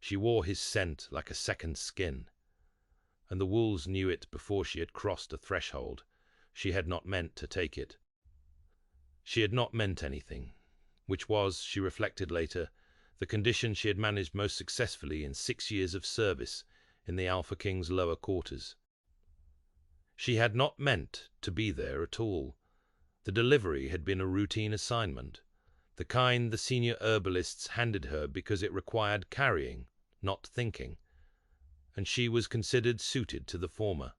She wore his scent like a second skin, and the wolves knew it before she had crossed a threshold. She had not meant to take it. She had not meant anything, which was, she reflected later, the condition she had managed most successfully in 6 years of service in the Alpha King's lower quarters. She had not meant to be there at all. The delivery had been a routine assignment, the kind the senior herbalists handed her because it required carrying, not thinking, and she was considered suited to the former.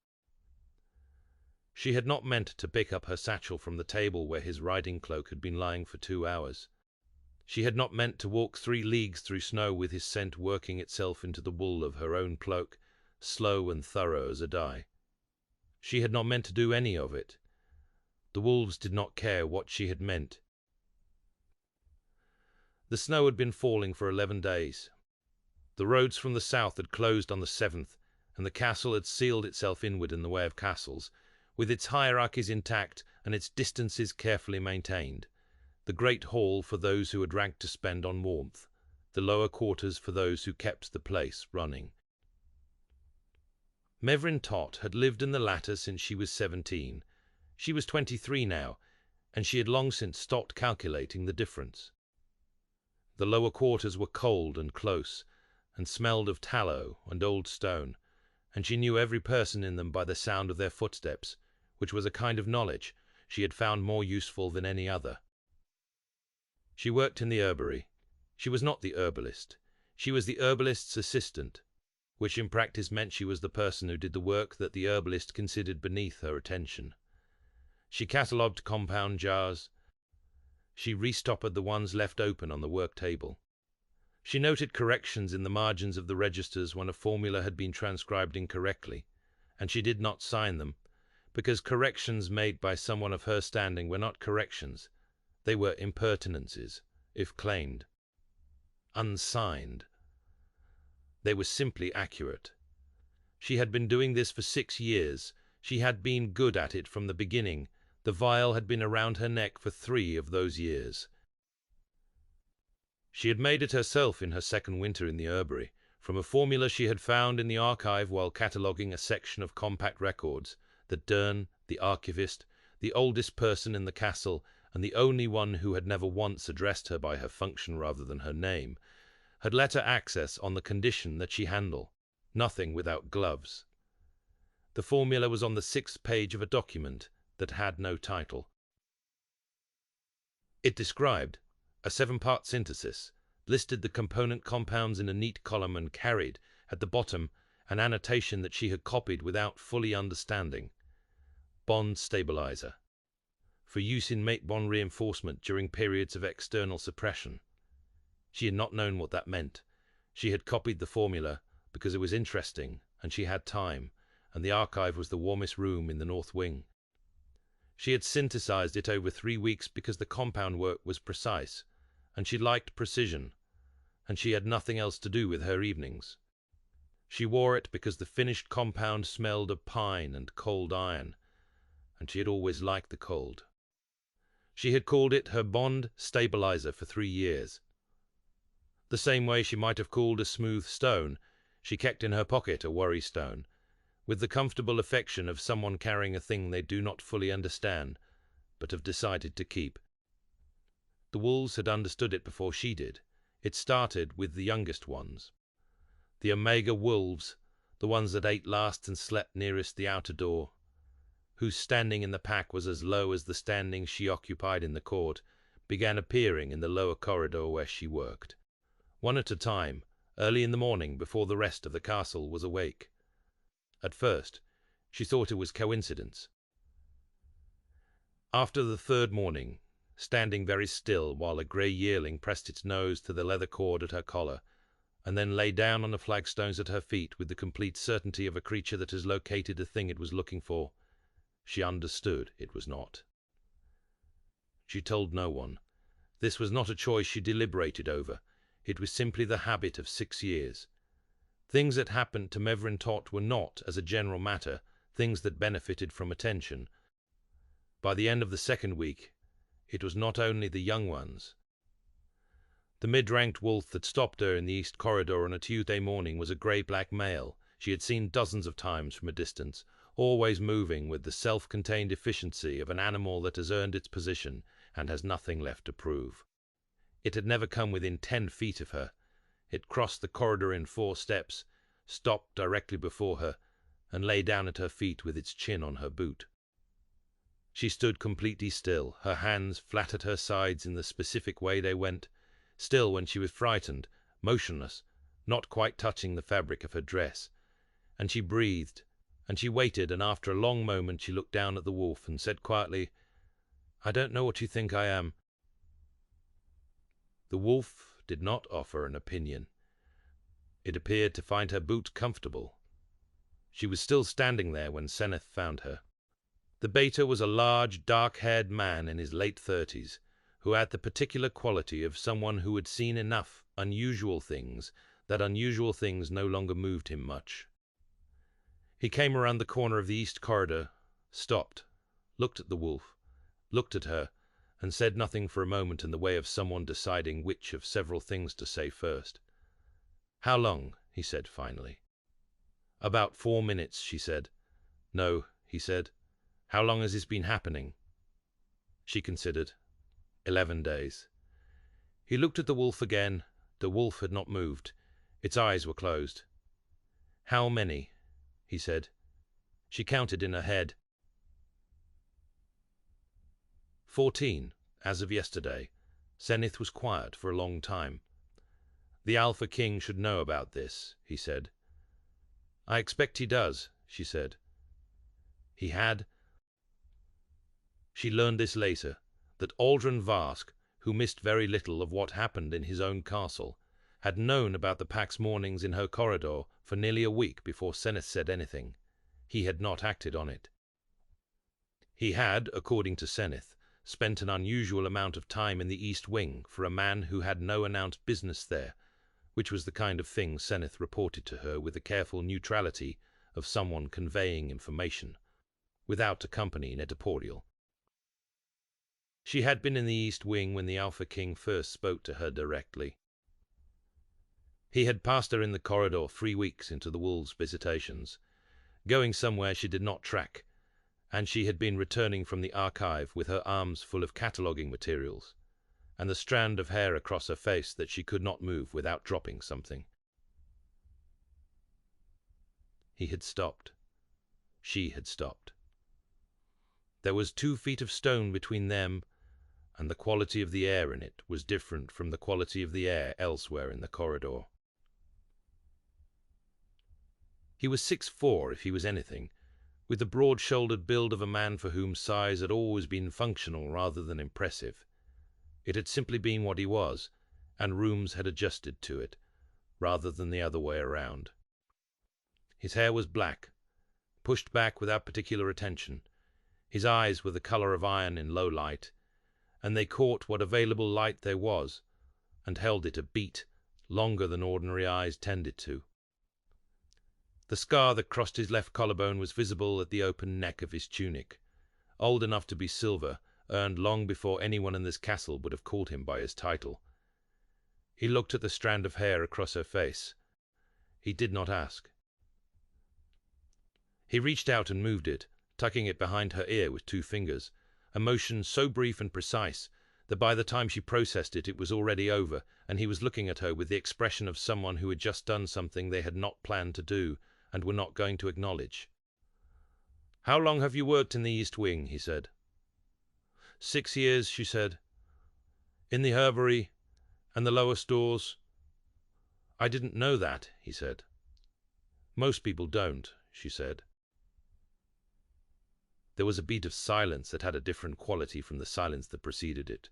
She had not meant to pick up her satchel from the table where his riding cloak had been lying for 2 hours. She had not meant to walk 3 leagues through snow with his scent working itself into the wool of her own cloak, slow and thorough as a dye. She had not meant to do any of it. The wolves did not care what she had meant. The snow had been falling for 11 days. The roads from the south had closed on the 7th, and the castle had sealed itself inward in the way of castles, with its hierarchies intact and its distances carefully maintained. The great hall for those who had rank to spend on warmth, the lower quarters for those who kept the place running. Mevrin Tot had lived in the latter since she was 17. She was 23 now, and she had long since stopped calculating the difference. The lower quarters were cold and close, and smelled of tallow and old stone, and she knew every person in them by the sound of their footsteps, which was a kind of knowledge she had found more useful than any other. She worked in the herbery. She was not the herbalist. She was the herbalist's assistant, which in practice meant she was the person who did the work that the herbalist considered beneath her attention. She catalogued compound jars. She re-stoppered the ones left open on the work table. She noted corrections in the margins of the registers when a formula had been transcribed incorrectly, and she did not sign them, because corrections made by someone of her standing were not corrections. They were impertinences, if claimed. Unsigned. They were simply accurate. She had been doing this for 6 years. She had been good at it from the beginning. The vial had been around her neck for 3 of those years. She had made it herself in her second winter in the herbery, from a formula she had found in the archive while cataloguing a section of compact records that Dern, the archivist, the oldest person in the castle, and the only one who had never once addressed her by her function rather than her name, had let her access on the condition that she handle nothing without gloves. The formula was on the 6th page of a document that had no title. It described a 7-part synthesis, listed the component compounds in a neat column, and carried, at the bottom, an annotation that she had copied without fully understanding. Bond stabiliser, for use in mate bond reinforcement during periods of external suppression. She had not known what that meant. She had copied the formula because it was interesting, and she had time, and the archive was the warmest room in the north wing. She had synthesized it over 3 weeks because the compound work was precise, and she liked precision, and she had nothing else to do with her evenings. She wore it because the finished compound smelled of pine and cold iron, and she had always liked the cold. She had called it her bond stabiliser for 3 years. The same way she might have called a smooth stone, she kept in her pocket a worry stone, with the comfortable affection of someone carrying a thing they do not fully understand, but have decided to keep. The wolves had understood it before she did. It started with the youngest ones. The Omega wolves, the ones that ate last and slept nearest the outer door, whose standing in the pack was as low as the standing she occupied in the court, began appearing in the lower corridor where she worked, one at a time, early in the morning before the rest of the castle was awake. At first, she thought it was coincidence. After the 3rd morning, standing very still while a grey yearling pressed its nose to the leather cord at her collar, and then lay down on the flagstones at her feet with the complete certainty of a creature that has located the thing it was looking for, she understood it was not. She told no one. This was not a choice she deliberated over. It was simply the habit of 6 years. Things that happened to Mevrin Tot were not, as a general matter, things that benefited from attention. By the end of the 2nd week, it was not only the young ones. The mid-ranked wolf that stopped her in the east corridor on a Tuesday morning was a grey-black male she had seen dozens of times from a distance, always moving with the self-contained efficiency of an animal that has earned its position and has nothing left to prove. It had never come within 10 feet of her. It crossed the corridor in 4 steps, stopped directly before her, and lay down at her feet with its chin on her boot. She stood completely still, her hands flat at her sides in the specific way they went, still when she was frightened, motionless, not quite touching the fabric of her dress. And she breathed, and she waited, and after a long moment she looked down at the wolf and said quietly, "I don't know what you think I am." The wolf did not offer an opinion. It appeared to find her boot comfortable. She was still standing there when Seneth found her. The beta was a large, dark-haired man in his late 30s, who had the particular quality of someone who had seen enough unusual things that unusual things no longer moved him much. He came around the corner of the east corridor, stopped, looked at the wolf, looked at her, and said nothing for a moment in the way of someone deciding which of several things to say first. "How long?" he said finally. "About 4 minutes," she said. "No," he said. "How long has this been happening?" She considered. 11 days. He looked at the wolf again. The wolf had not moved. Its eyes were closed. "How many?" he said. She counted in her head. 14, as of yesterday. Seneth was quiet for a long time. "The Alpha King should know about this," he said. "I expect he does," she said. He had. She learned this later, that Aldrin Varsk, who missed very little of what happened in his own castle, had known about the Pax Mornings in her corridor for nearly a week before Seneth said anything. He had not acted on it. He had, according to Seneth, spent an unusual amount of time in the East Wing for a man who had no announced business there, which was the kind of thing Seneth reported to her with the careful neutrality of someone conveying information, without accompanying editorial. She had been in the East Wing when the Alpha King first spoke to her directly. He had passed her in the corridor 3 weeks into the wolves' visitations, going somewhere she did not track, and she had been returning from the archive with her arms full of cataloguing materials, and the strand of hair across her face that she could not move without dropping something. He had stopped. She had stopped. There was 2 feet of stone between them, and the quality of the air in it was different from the quality of the air elsewhere in the corridor. He was 6'4", if he was anything, with the broad-shouldered build of a man for whom size had always been functional rather than impressive. It had simply been what he was, and rooms had adjusted to it, rather than the other way around. His hair was black, pushed back without particular attention. His eyes were the color of iron in low light, and they caught what available light there was, and held it a beat longer than ordinary eyes tended to. The scar that crossed his left collarbone was visible at the open neck of his tunic, old enough to be silver, earned long before anyone in this castle would have called him by his title. He looked at the strand of hair across her face. He did not ask. He reached out and moved it, tucking it behind her ear with 2 fingers, a motion so brief and precise that by the time she processed it, it was already over, and he was looking at her with the expression of someone who had just done something they had not planned to do and were not going to acknowledge. "How long have you worked in the East Wing?" he said. 6 years, she said. "In the herbery and the lower stores." "I didn't know that," he said. "Most people don't," she said. There was a beat of silence that had a different quality from the silence that preceded it.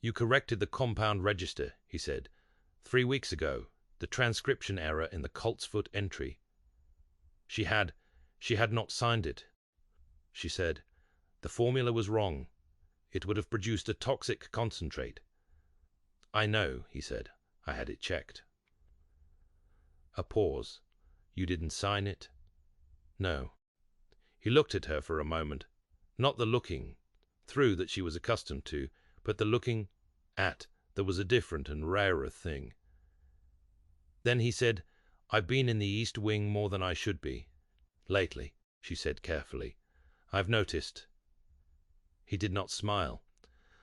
"You corrected the compound register," he said, 3 weeks ago, the transcription error in the Coltsfoot entry. She had not signed it. She said, "The formula was wrong. It would have produced a toxic concentrate." "I know," he said. "I had it checked." A pause. "You didn't sign it?" "No." He looked at her for a moment, not the looking through that she was accustomed to, but the looking at there was a different and rarer thing. Then he said, "I've been in the East Wing more than I should be. Lately," she said carefully. "I've noticed." He did not smile.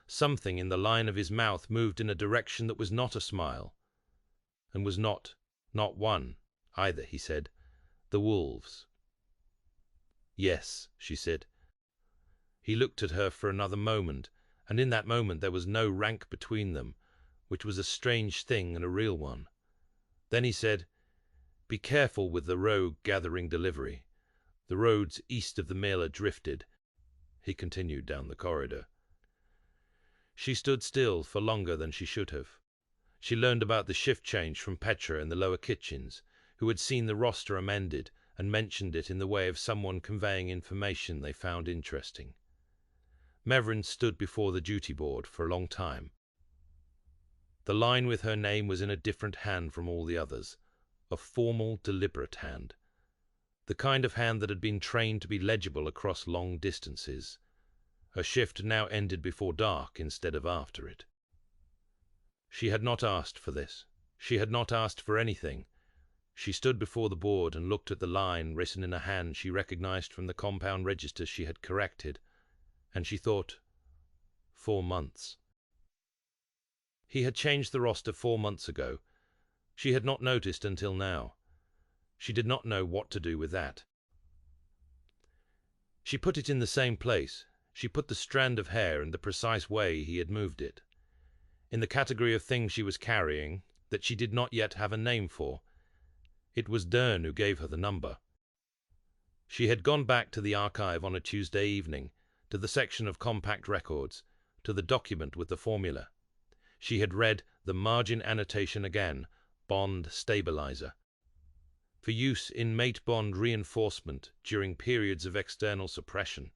Something in the line of his mouth moved in a direction that was not a smile, and was not one, either, he said. "The wolves." "Yes," she said. He looked at her for another moment, and in that moment there was no rank between them, which was a strange thing and a real one. Then he said, "Be careful with the rogue gathering delivery. The roads east of the mill are drifted." He continued down the corridor. She stood still for longer than she should have. She learned about the shift change from Petra in the lower kitchens, who had seen the roster amended and mentioned it in the way of someone conveying information they found interesting. Mevrin stood before the duty board for a long time. The line with her name was in a different hand from all the others, a formal, deliberate hand, the kind of hand that had been trained to be legible across long distances. Her shift now ended before dark instead of after it. She had not asked for this. She had not asked for anything. She stood before the board and looked at the line written in a hand she recognized from the compound register she had corrected, and she thought, 4 months. He had changed the roster 4 months ago. She had not noticed until now. She did not know what to do with that. She put it in the same place. She put the strand of hair in the precise way he had moved it, in the category of things she was carrying that she did not yet have a name for. It was Dern who gave her the number. She had gone back to the archive on a Tuesday evening, to the section of compact records, to the document with the formula. She had read the margin annotation again, bond stabiliser, for use in mate bond reinforcement during periods of external suppression.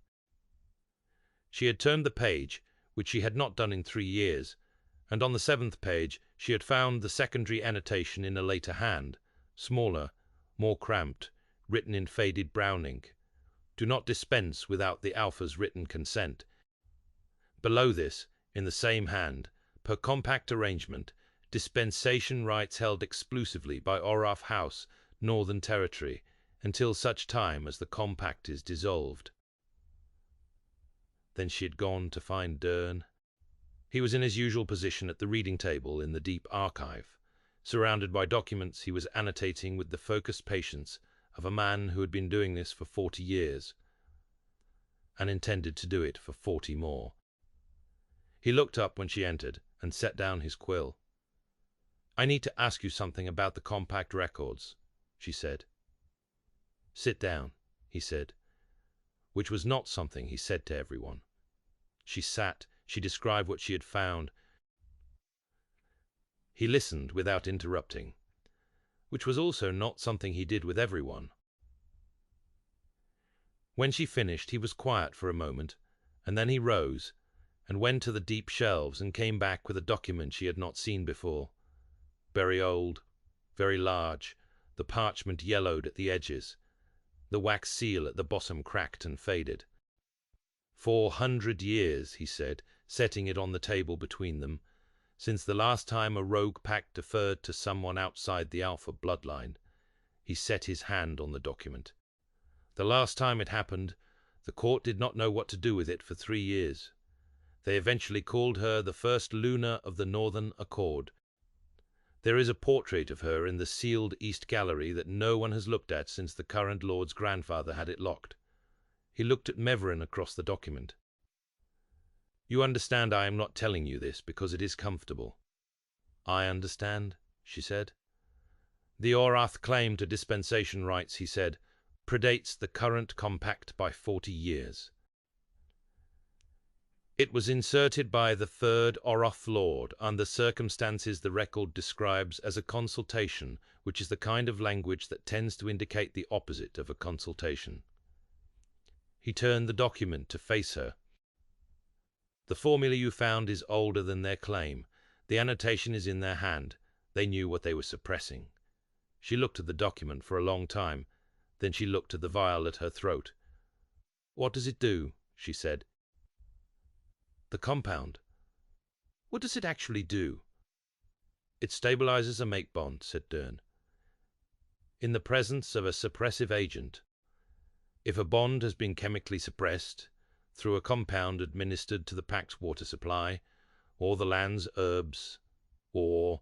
She had turned the page, which she had not done in 3 years, and on the 7th page she had found the secondary annotation in a later hand, smaller, more cramped, written in faded brown ink. "Do not dispense without the Alpha's written consent." Below this, in the same hand, per compact arrangement, dispensation rights held exclusively by Oraf House, Northern Territory, until such time as the compact is dissolved. Then she had gone to find Dern. He was in his usual position at the reading table in the deep archive. Surrounded by documents, he was annotating with the focused patience of a man who had been doing this for 40 years, and intended to do it for 40 more. He looked up when she entered and set down his quill. "I need to ask you something about the compact records," she said. "Sit down," he said, which was not something he said to everyone. She sat. She described what she had found. He listened without interrupting, which was also not something he did with everyone. When she finished, he was quiet for a moment, and then he rose and went to the deep shelves and came back with a document she had not seen before. Very old, very large, the parchment yellowed at the edges, the wax seal at the bottom cracked and faded. 400 years, he said, setting it on the table between them, since the last time a rogue pact deferred to someone outside the Alpha bloodline. He set his hand on the document. The last time it happened, the court did not know what to do with it for 3 years. They eventually called her the first Luna of the Northern Accord. There is a portrait of her in the sealed East Gallery that no one has looked at since the current Lord's grandfather had it locked. He looked at Mevrin across the document. "You understand I am not telling you this because it is comfortable." "I understand," she said. "The Orath claim to dispensation rights," he said, "predates the current compact by 40 years. It was inserted by the third Orath Lord under circumstances the record describes as a consultation, which is the kind of language that tends to indicate the opposite of a consultation." He turned the document to face her. "The formula you found is older than their claim. The annotation is in their hand. They knew what they were suppressing." She looked at the document for a long time. Then she looked at the vial at her throat. "What does it do?" she said. "The compound. What does it actually do?" It stabilizes a make bond, said Dern, in the presence of a suppressive agent. If a bond has been chemically suppressed through a compound administered to the packed water supply, or the land's herbs, or,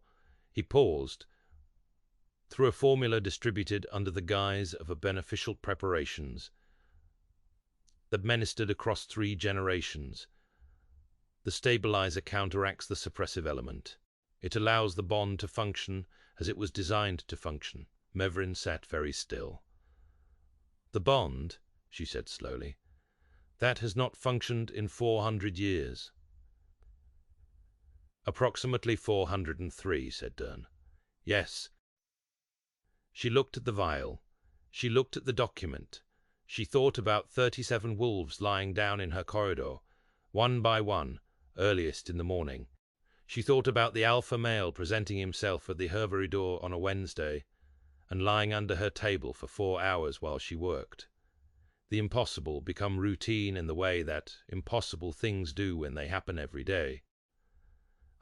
he paused, through a formula distributed under the guise of a beneficial preparations, administered across 3 generations, the stabilizer counteracts the suppressive element. It allows the bond to function as it was designed to function. Mevrin sat very still. The bond, she said slowly, that has not functioned in 400 years. Approximately 403, said Dern. Yes. She looked at the vial. She looked at the document. She thought about 37 wolves lying down in her corridor, one by one, earliest in the morning. She thought about the alpha male presenting himself at the herbery door on a Wednesday and lying under her table for 4 hours while she worked. The impossible become routine in the way that impossible things do when they happen every day.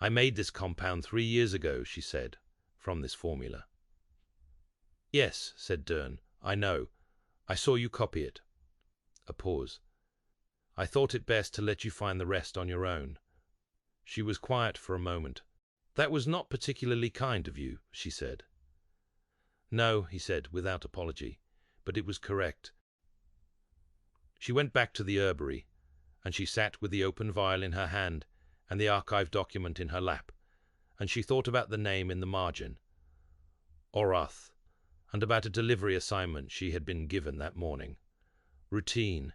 I made this compound 3 years ago, she said, from this formula. Yes, said Dern, I know. I saw you copy it. A pause. I thought it best to let you find the rest on your own. She was quiet for a moment. That was not particularly kind of you, she said. No, he said, without apology, but it was correct. She went back to the herbery, and she sat with the open vial in her hand and the archive document in her lap, and she thought about the name in the margin, Orath, and about a delivery assignment she had been given that morning. Routine,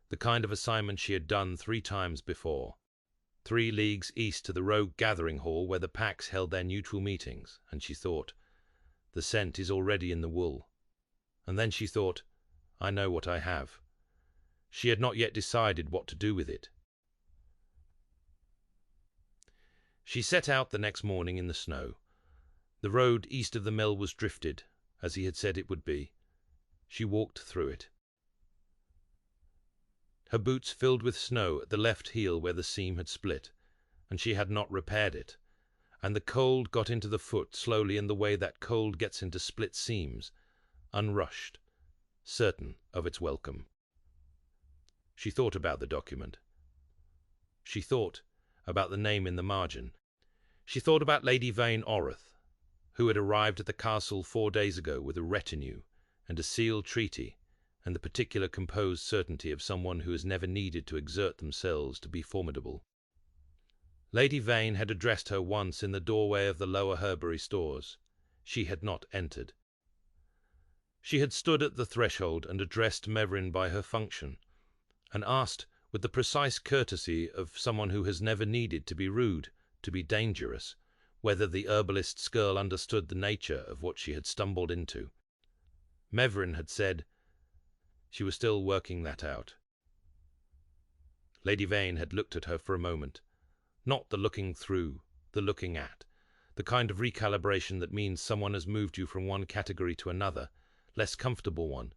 the kind of assignment she had done 3 times before. 3 leagues east to the rogue gathering hall where the packs held their neutral meetings, and she thought, the scent is already in the wool. And then she thought, I know what I have. She had not yet decided what to do with it. She set out the next morning in the snow. The road east of the mill was drifted, as he had said it would be. She walked through it. Her boots filled with snow at the left heel where the seam had split, and she had not repaired it, and the cold got into the foot slowly in the way that cold gets into split seams, unrushed, certain of its welcome. She thought about the document. She thought about the name in the margin. She thought about Lady Vane Orath, who had arrived at the castle 4 days ago with a retinue and a sealed treaty, and the particular composed certainty of someone who has never needed to exert themselves to be formidable. Lady Vane had addressed her once in the doorway of the lower herbery stores. She had not entered. She had stood at the threshold and addressed Mevrin by her function, and asked with the precise courtesy of someone who has never needed to be rude, to be dangerous, whether the herbalist's girl understood the nature of what she had stumbled into. Mevrin had said she was still working that out. Lady Vane had looked at her for a moment, not the looking through, the looking at, the kind of recalibration that means someone has moved you from one category to another, less comfortable one.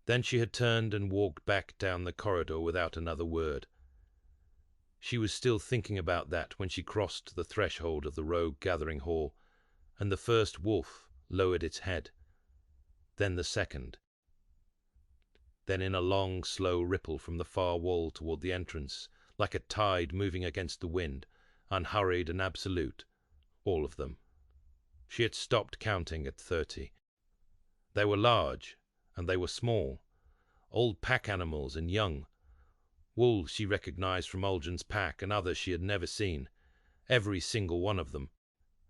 Then she had turned and walked back down the corridor without another word. She was still thinking about that when she crossed the threshold of the rogue gathering hall, and the first wolf lowered its head, then the second. Then in a long, slow ripple from the far wall toward the entrance, like a tide moving against the wind, unhurried and absolute, all of them. She had stopped counting at 30. They were large, and they were small, old pack animals and young. Wolves she recognized from Olgin's pack, and others she had never seen, every single one of them.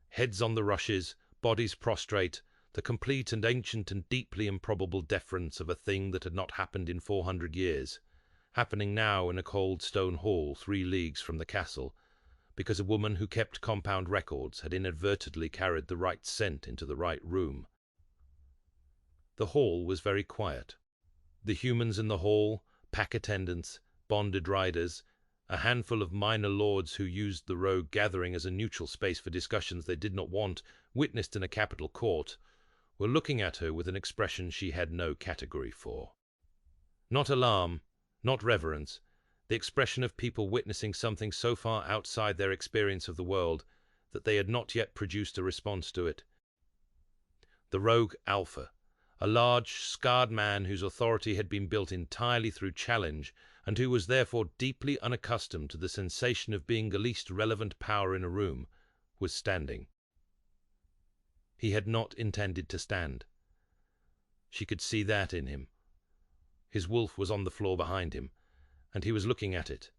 Heads on the rushes, bodies prostrate, the complete and ancient and deeply improbable deference of a thing that had not happened in 400 years, happening now in a cold stone hall 3 leagues from the castle, because a woman who kept compound records had inadvertently carried the right scent into the right room. The hall was very quiet. The humans in the hall, pack attendants, bonded riders, a handful of minor lords who used the rogue gathering as a neutral space for discussions they did not want witnessed in a capital court, were looking at her with an expression she had no category for. Not alarm, not reverence, the expression of people witnessing something so far outside their experience of the world that they had not yet produced a response to it. The rogue Alpha, a large, scarred man whose authority had been built entirely through challenge, and who was therefore deeply unaccustomed to the sensation of being the least relevant power in a room, was standing. He had not intended to stand. She could see that in him. His wolf was on the floor behind him, and he was looking at it,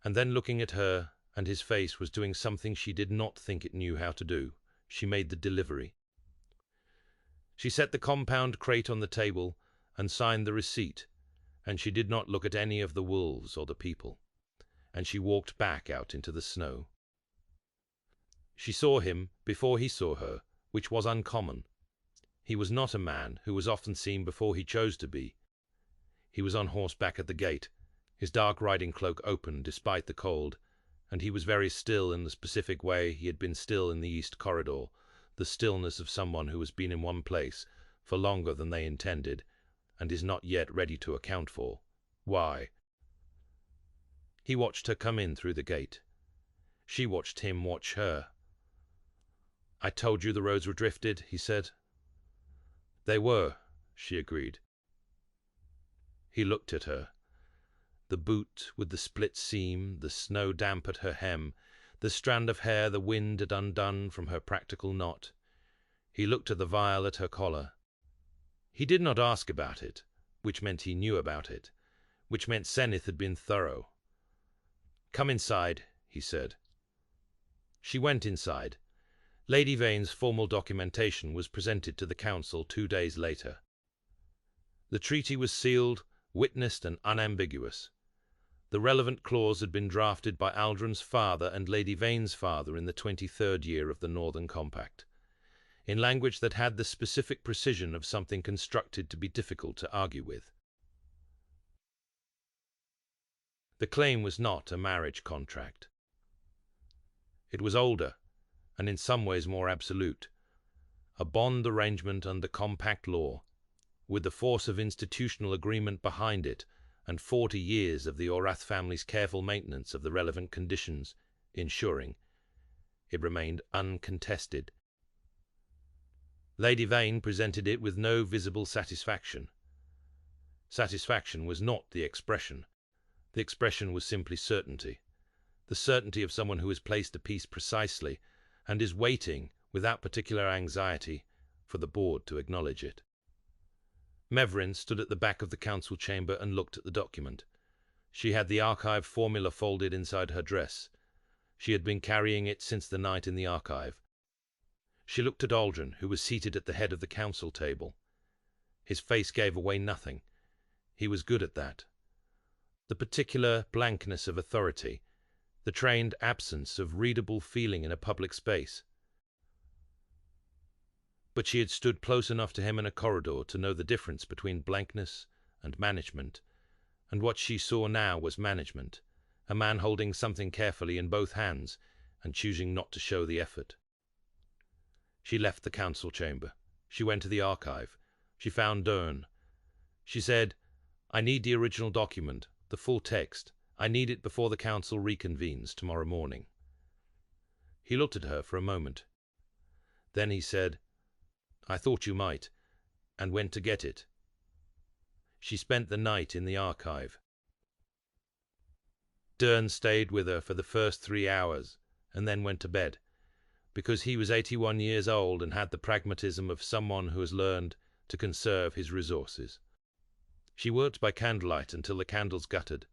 and then looking at her, and his face was doing something she did not think it knew how to do. She made the delivery. She set the compound crate on the table and signed the receipt, and she did not look at any of the wolves or the people, and she walked back out into the snow. She saw him before he saw her, which was uncommon. He was not a man who was often seen before he chose to be. He was on horseback at the gate, his dark riding cloak open despite the cold, and he was very still in the specific way he had been still in the East Corridor, the stillness of someone who has been in one place for longer than they intended, and is not yet ready to account for why. He watched her come in through the gate. She watched him watch her. "I told you the roads were drifted," he said. "They were," she agreed. He looked at her. The boot with the split seam, the snow damp at her hem, the strand of hair the wind had undone from her practical knot. He looked at the vial at her collar. He did not ask about it, which meant he knew about it, which meant Zenith had been thorough. "Come inside," he said. She went inside. Lady Vane's formal documentation was presented to the council 2 days later. The treaty was sealed, witnessed, and unambiguous. The relevant clause had been drafted by Aldrin's father and Lady Vane's father in the 23rd year of the Northern Compact, in language that had the specific precision of something constructed to be difficult to argue with. The claim was not a marriage contract. It was older, and in some ways more absolute, a bond arrangement under compact law, with the force of institutional agreement behind it, and 40 years of the Orath family's careful maintenance of the relevant conditions, ensuring it remained uncontested. Lady Vane presented it with no visible satisfaction. Satisfaction was not the expression. The expression was simply certainty. The certainty of someone who has placed a piece precisely and is waiting, without particular anxiety, for the board to acknowledge it. Mevrin stood at the back of the council chamber and looked at the document. She had the archive formula folded inside her dress. She had been carrying it since the night in the archive. She looked at Aldrin, who was seated at the head of the council table. His face gave away nothing. He was good at that. The particular blankness of authority, the trained absence of readable feeling in a public space. But she had stood close enough to him in a corridor to know the difference between blankness and management, and what she saw now was management, a man holding something carefully in both hands and choosing not to show the effort. She left the council chamber. She went to the archive. She found Dern. She said, "I need the original document, the full text. I need it before the council reconvenes tomorrow morning." He looked at her for a moment. Then he said, "I thought you might," and went to get it. She spent the night in the archive. Dern stayed with her for the first 3 hours, and then went to bed, because he was 81 years old and had the pragmatism of someone who has learned to conserve his resources. She worked by candlelight until the candles guttered,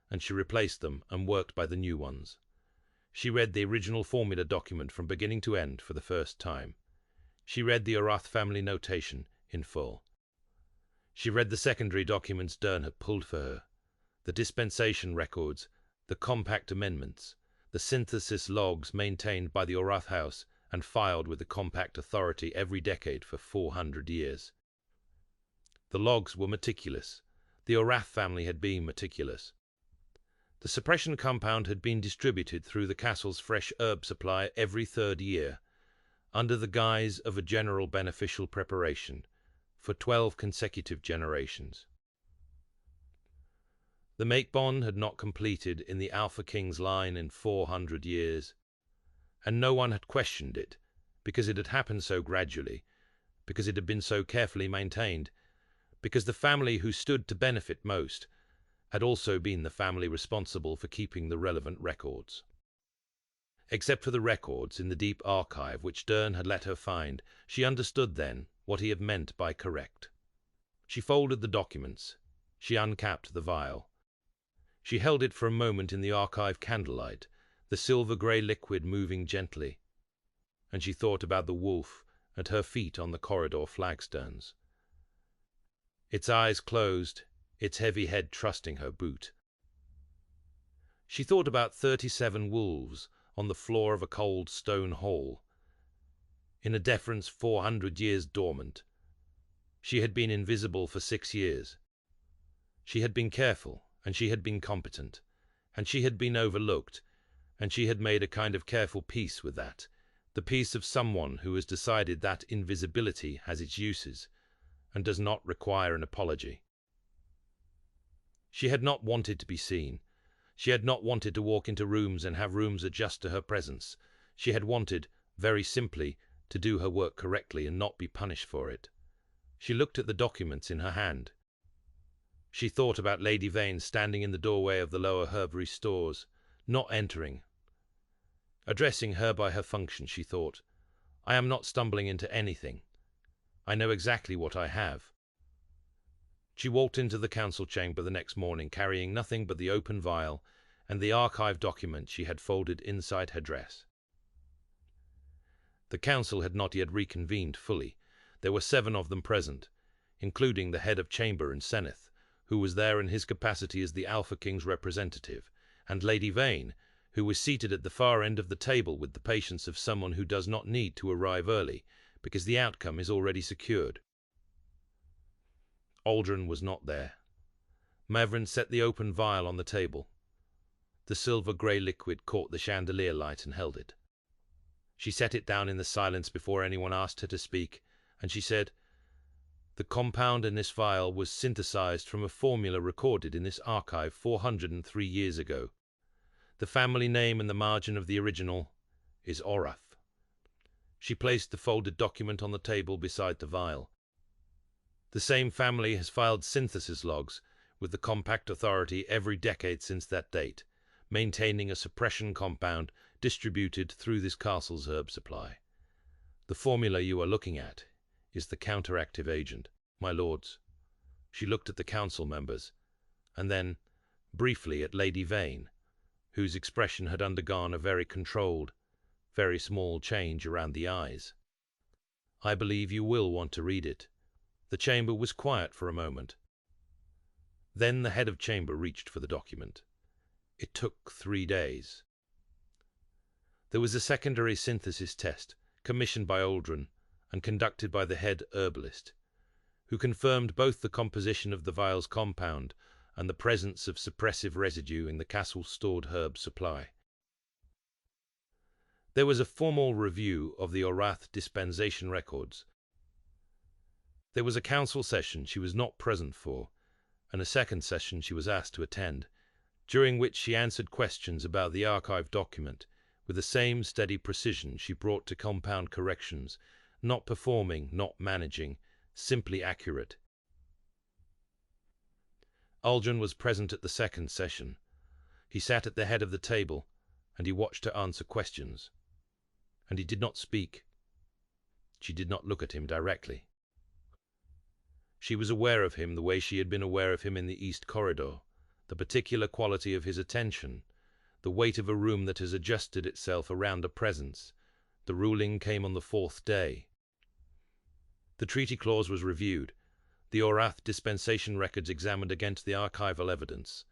and she replaced them and worked by the new ones. She read the original formula document from beginning to end for the first time. She read the Orath family notation in full. She read the secondary documents Dern had pulled for her, the dispensation records, the compact amendments, the synthesis logs maintained by the Orath House and filed with the compact authority every decade for 400 years. The logs were meticulous. The Orath family had been meticulous. The suppression compound had been distributed through the castle's fresh herb supply every 3rd year, under the guise of a general beneficial preparation, for 12 consecutive generations. The make bond had not completed in the Alpha King's line in 400 years, and no one had questioned it, because it had happened so gradually, because it had been so carefully maintained, because the family who stood to benefit most had also been the family responsible for keeping the relevant records. Except for the records in the deep archive which Dern had let her find, she understood then what he had meant by correct. She folded the documents. She uncapped the vial. She held it for a moment in the archive candlelight, the silver-grey liquid moving gently, and she thought about the wolf at her feet on the corridor flagstones. Its eyes closed, its heavy head trusting her boot. She thought about 37 wolves on the floor of a cold stone hall, in a deference 400 years dormant. She had been invisible for 6 years. She had been careful, and she had been competent, and she had been overlooked, and she had made a kind of careful peace with that, the peace of someone who has decided that invisibility has its uses, and does not require an apology. She had not wanted to be seen. She had not wanted to walk into rooms and have rooms adjust to her presence. She had wanted, very simply, to do her work correctly and not be punished for it. She looked at the documents in her hand. She thought about Lady Vane standing in the doorway of the lower Herbury stores, not entering. Addressing her by her function, she thought, "I am not stumbling into anything. I know exactly what I have." She walked into the council chamber the next morning, carrying nothing but the open vial and the archive document she had folded inside her dress. The council had not yet reconvened fully. There were 7 of them present, including the head of chamber and Seneth, who was there in his capacity as the Alpha King's representative, and Lady Vane, who was seated at the far end of the table with the patience of someone who does not need to arrive early, because the outcome is already secured. Aldrin was not there. Mevrin set the open vial on the table. The silver-grey liquid caught the chandelier light and held it. She set it down in the silence before anyone asked her to speak, and she said, "The compound in this vial was synthesized from a formula recorded in this archive 403 years ago. The family name in the margin of the original is Orath." She placed the folded document on the table beside the vial. The same family has filed synthesis logs with the Compact Authority every decade since that date, maintaining a suppression compound distributed through this castle's herb supply. The formula you are looking at is the counteractive agent, my lords. She looked at the council members, and then, briefly, at Lady Vane, whose expression had undergone a very controlled, very small change around the eyes. "I believe you will want to read it." The chamber was quiet for a moment. Then the head of chamber reached for the document. It took 3 days. There was a secondary synthesis test, commissioned by Aldrin and conducted by the head herbalist, who confirmed both the composition of the vial's compound and the presence of suppressive residue in the castle's stored herb supply. There was a formal review of the Orath dispensation records. There was a council session she was not present for, and a second session she was asked to attend, during which she answered questions about the archive document with the same steady precision she brought to compound corrections, not performing, not managing, simply accurate. Aldrin was present at the second session. He sat at the head of the table, and he watched her answer questions. And he did not speak. She did not look at him directly. She was aware of him the way she had been aware of him in the East Corridor, the particular quality of his attention, the weight of a room that has adjusted itself around a presence. The ruling came on the 4th day. The treaty clause was reviewed, the Orath dispensation records examined against the archival evidence,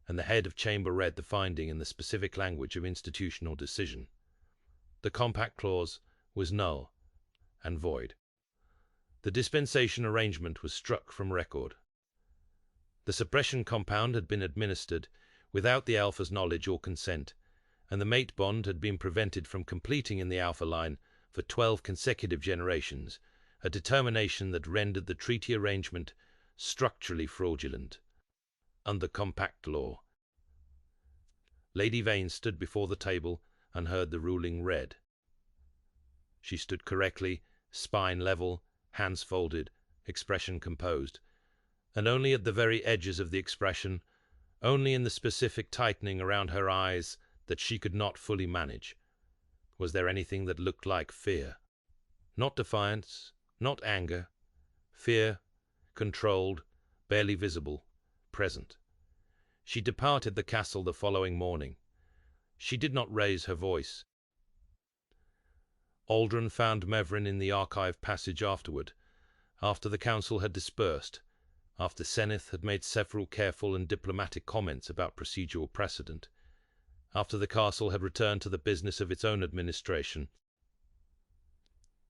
and the head of chamber read the finding in the specific language of institutional decision. The compact clause was null and void. The dispensation arrangement was struck from record. The suppression compound had been administered without the Alpha's knowledge or consent, and the mate bond had been prevented from completing in the Alpha line for 12 consecutive generations, a determination that rendered the treaty arrangement structurally fraudulent. Under compact law. Lady Vane stood before the table and heard the ruling read. She stood correctly, spine level, hands folded, expression composed, and only at the very edges of the expression, only in the specific tightening around her eyes that she could not fully manage, was there anything that looked like fear. Not defiance, not anger. Fear, controlled, barely visible, present. She departed the castle the following morning. She did not raise her voice. Aldrin found Mevrin in the archive passage afterward, after the council had dispersed, after Seneth had made several careful and diplomatic comments about procedural precedent, after the castle had returned to the business of its own administration.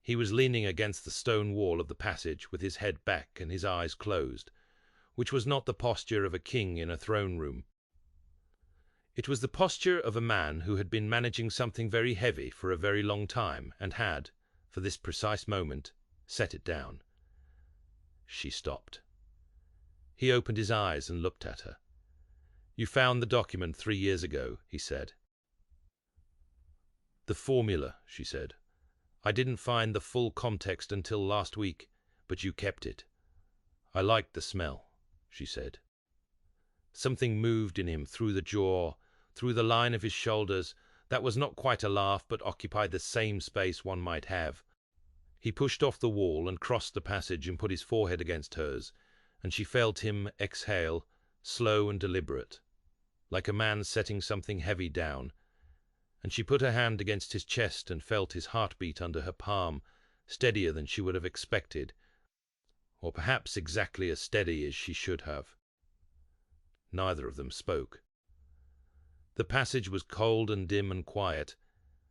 He was leaning against the stone wall of the passage with his head back and his eyes closed, which was not the posture of a king in a throne room. It was the posture of a man who had been managing something very heavy for a very long time and had, for this precise moment, set it down. She stopped. He opened his eyes and looked at her. "You found the document 3 years ago," he said. "The formula," she said. "I didn't find the full context until last week, but you kept it. I liked the smell," she said. Something moved in him through the jaw, through the line of his shoulders, that was not quite a laugh but occupied the same space one might have. He pushed off the wall and crossed the passage and put his forehead against hers, and she felt him exhale, slow and deliberate, like a man setting something heavy down, and she put her hand against his chest and felt his heartbeat under her palm, steadier than she would have expected, or perhaps exactly as steady as she should have. Neither of them spoke. The passage was cold and dim and quiet,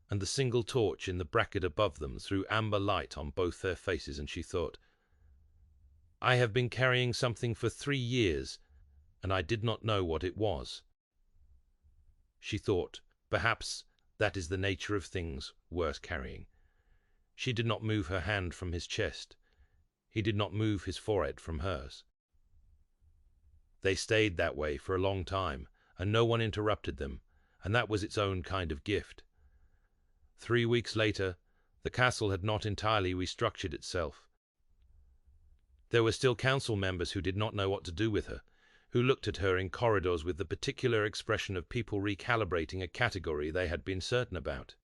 and the single torch in the bracket above them threw amber light on both their faces, and she thought, "I have been carrying something for 3 years, and I did not know what it was." She thought, perhaps that is the nature of things worth carrying. She did not move her hand from his chest. He did not move his forehead from hers. They stayed that way for a long time, and no one interrupted them, and that was its own kind of gift. 3 weeks later, the castle had not entirely restructured itself. There were still council members who did not know what to do with her, who looked at her in corridors with the particular expression of people recalibrating a category they had been certain about.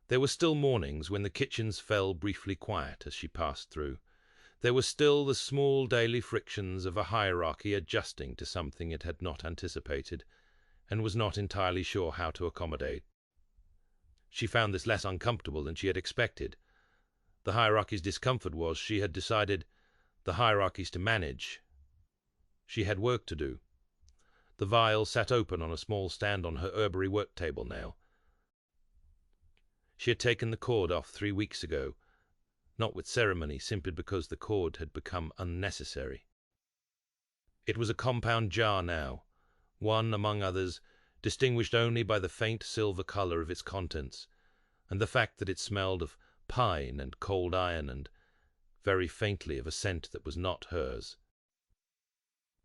There were still mornings when the kitchens fell briefly quiet as she passed through. There were still the small daily frictions of a hierarchy adjusting to something it had not anticipated, and was not entirely sure how to accommodate. She found this less uncomfortable than she had expected. The hierarchy's discomfort was, she had decided, the hierarchy's to manage. She had work to do. The vial sat open on a small stand on her herbery work table now. She had taken the cord off 3 weeks ago, not with ceremony, simply because the cord had become unnecessary. It was a compound jar now, one among others, distinguished only by the faint silver color of its contents, and the fact that it smelled of pine and cold iron, and very faintly of a scent that was not hers.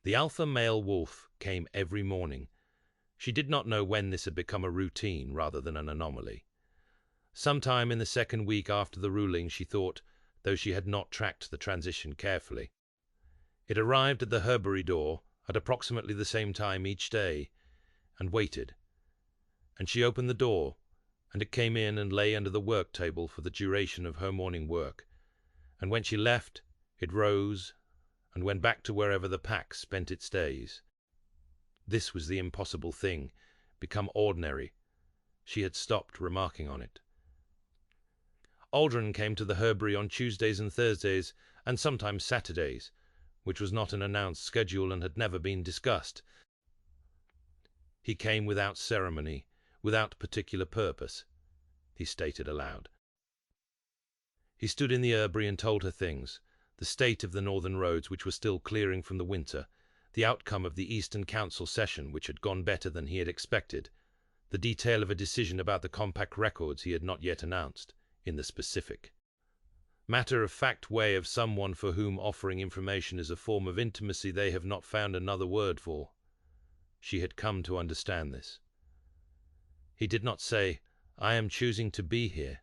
The alpha male wolf came every morning. She did not know when this had become a routine rather than an anomaly. Sometime in the 2nd week after the ruling, she thought, though she had not tracked the transition carefully. It arrived at the herbery door at approximately the same time each day, and waited. And she opened the door, and it came in and lay under the work table for the duration of her morning work. And when she left, it rose and went back to wherever the pack spent its days. This was the impossible thing, become ordinary. She had stopped remarking on it. Aldrin came to the herbery on Tuesdays and Thursdays, and sometimes Saturdays, which was not an announced schedule and had never been discussed. He came without ceremony, without particular purpose, he stated aloud. He stood in the herbery and told her things, the state of the northern roads which were still clearing from the winter, the outcome of the Eastern Council session which had gone better than he had expected, the detail of a decision about the compact records he had not yet announced, in the specific, matter-of-fact way of someone for whom offering information is a form of intimacy they have not found another word for. She had come to understand this. He did not say, "I am choosing to be here."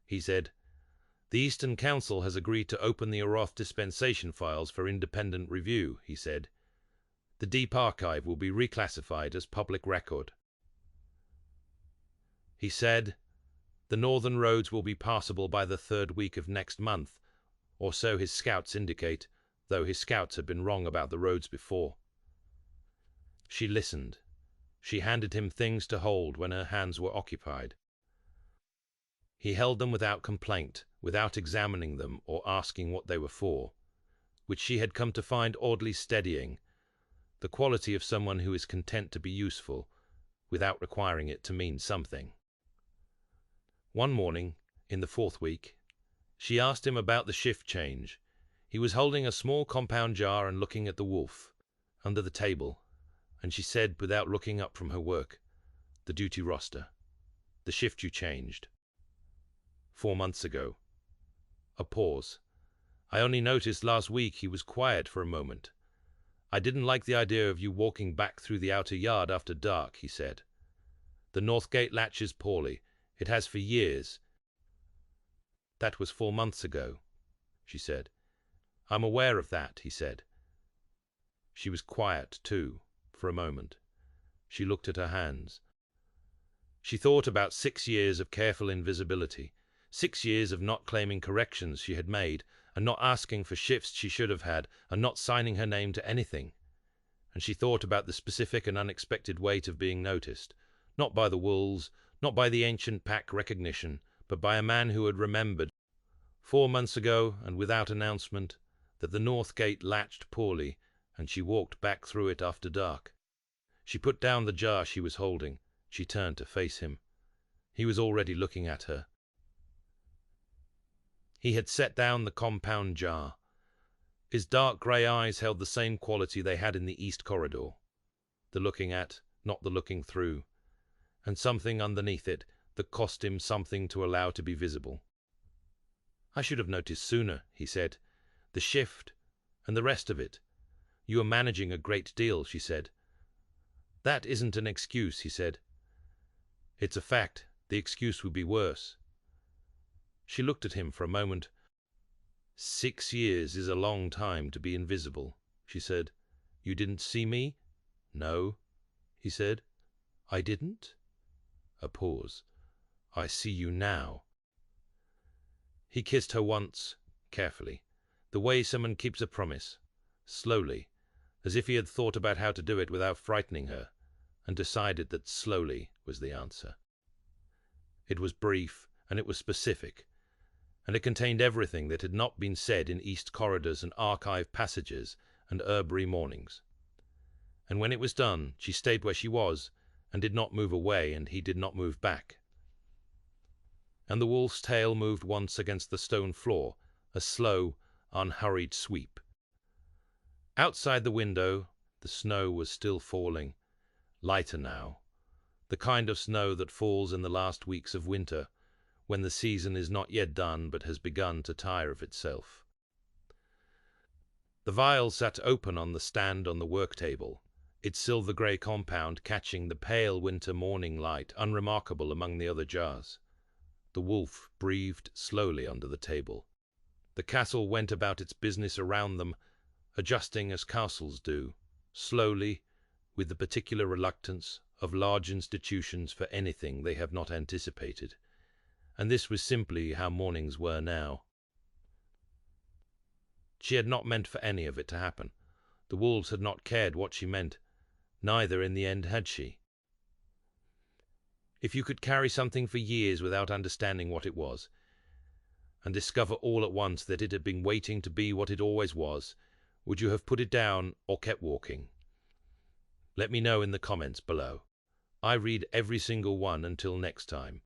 He said, "The Eastern Council has agreed to open the Oroth dispensation files for independent review," he said. "The Deep Archive will be reclassified as public record." He said, "The northern roads will be passable by the 3rd week of next month, or so his scouts indicate, though his scouts had been wrong about the roads before." She listened. She handed him things to hold when her hands were occupied. He held them without complaint, without examining them or asking what they were for, which she had come to find oddly steadying, the quality of someone who is content to be useful, without requiring it to mean something. One morning, in the 4th week, she asked him about the shift change. He was holding a small compound jar and looking at the wolf, under the table, and she said, without looking up from her work, "The duty roster. The shift you changed. 4 months ago." A pause. "I only noticed last week he was quiet for a moment. I didn't like the idea of you walking back through the outer yard after dark," he said. "The north gate latches poorly. It has for years." "That was 4 months ago," she said. "I'm aware of that," he said. She was quiet, too, for a moment. She looked at her hands. She thought about 6 years of careful invisibility, 6 years of not claiming corrections she had made, and not asking for shifts she should have had, and not signing her name to anything. And she thought about the specific and unexpected weight of being noticed, not by the wolves, not by the ancient pack recognition, but by a man who had remembered, 4 months ago, and without announcement, that the north gate latched poorly, and she walked back through it after dark. She put down the jar she was holding. She turned to face him. He was already looking at her. He had set down the compound jar. His dark grey eyes held the same quality they had in the east corridor. The looking at, not the looking through. And something underneath it that cost him something to allow to be visible. "I should have noticed sooner," he said. "The shift, and the rest of it. You are managing a great deal," she said. "That isn't an excuse," he said. "It's a fact. The excuse would be worse." She looked at him for a moment. 6 years is a long time to be invisible," she said. "You didn't see me?" "No," he said. "I didn't?" A pause. "I see you now." He kissed her once, carefully, the way someone keeps a promise, slowly, as if he had thought about how to do it without frightening her, and decided that slowly was the answer. It was brief, and it was specific, and it contained everything that had not been said in East corridors and archive passages and herbery mornings. And when it was done, she stayed where she was, and did not move away, and he did not move back. And the wolf's tail moved once against the stone floor, a slow, unhurried sweep. Outside the window, the snow was still falling, lighter now, the kind of snow that falls in the last weeks of winter, when the season is not yet done but has begun to tire of itself. The vial sat open on the stand on the work table, its silver-grey compound catching the pale winter morning light, unremarkable among the other jars. The wolf breathed slowly under the table. The castle went about its business around them, adjusting as castles do, slowly, with the particular reluctance of large institutions for anything they have not anticipated. And this was simply how mornings were now. She had not meant for any of it to happen. The wolves had not cared what she meant. Neither, in the end, had she. If you could carry something for years without understanding what it was, and discover all at once that it had been waiting to be what it always was, would you have put it down or kept walking? Let me know in the comments below. I read every single one. Until next time.